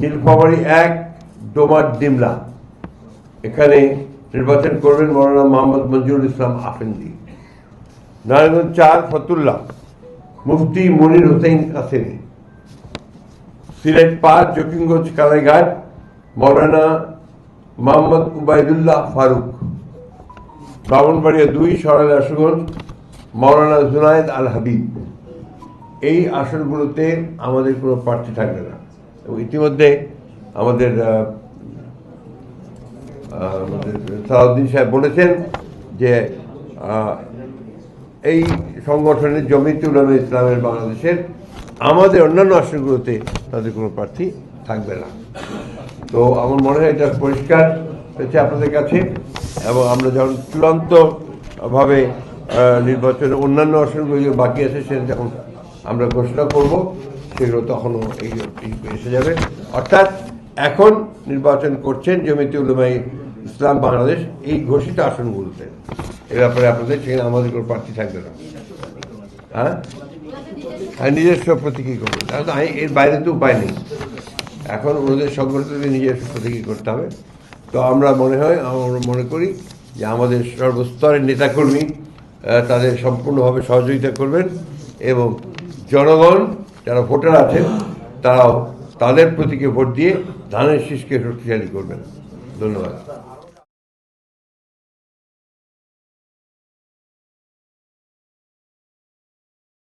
নীলফামারী 1 ডোমার ডিমলা, এখানে নির্বাচন করবেন মৌলানা মোহাম্মদ মঞ্জুরুল ইসলাম আফেন্দি। নারায়ণগঞ্জ 4 ফতুল্লা, মুফতি মনির হোসেন কাসেমি। সিলেট 5 জকিগঞ্জ কালাইঘাট, মৌলানা মোহাম্মদ উবাইদুল্লাহ ফারুক। ব্রাহ্মণবাড়িয়া 2 সরাইল আশুগঞ্জ, মৌলানা জুনায়েদ আল হাবিব। এই আসনগুলোতে আমাদের কোনো প্রার্থী থাকবে না। এবং ইতিমধ্যে আমাদের সালাউদ্দিন সাহেব বলেছেন যে এই সংগঠনের জমিয়তে উলামায়ে ইসলামের বাংলাদেশের আমাদের অন্যান্য আসনগুলোতে তাদের কোনো প্রার্থী থাকবে না। তো আমার মনে হয় এটা পরিষ্কার হয়েছে আপনাদের কাছে। এবং আমরা যখন চূড়ান্তভাবে নির্বাচনের অন্যান্য আসনগুলো বাকি আছে সেটা যখন আমরা ঘোষণা করব সেগুলো তখনও এই এসে যাবে। অর্থাৎ এখন নির্বাচন করছেন জমিয়তে উলামায়ে ইসলাম বাংলাদেশ এই ঘোষিত আসনগুলোতে। এ ব্যাপারে আপনাদের সেখানে আমাদের কোনো প্রার্থী থাকবে না। হ্যাঁ, নিজস্ব প্রতীকী করবে, তাহলে এর বাইরে তো উপায় নেই। এখন ওদের সংগঠনকে নিজস্ব প্রতীকী করতে হবে। তো আমরা মনে করি যে আমাদের সর্বস্তরের নেতাকর্মী তাদের সম্পূর্ণভাবে সহযোগিতা করবেন এবং জনগণ যারা ভোটার আছেন তারাও তাদের প্রতীকে ভোট দিয়ে ধানের শীষকে শক্তিশালী করবেন। ধন্যবাদ।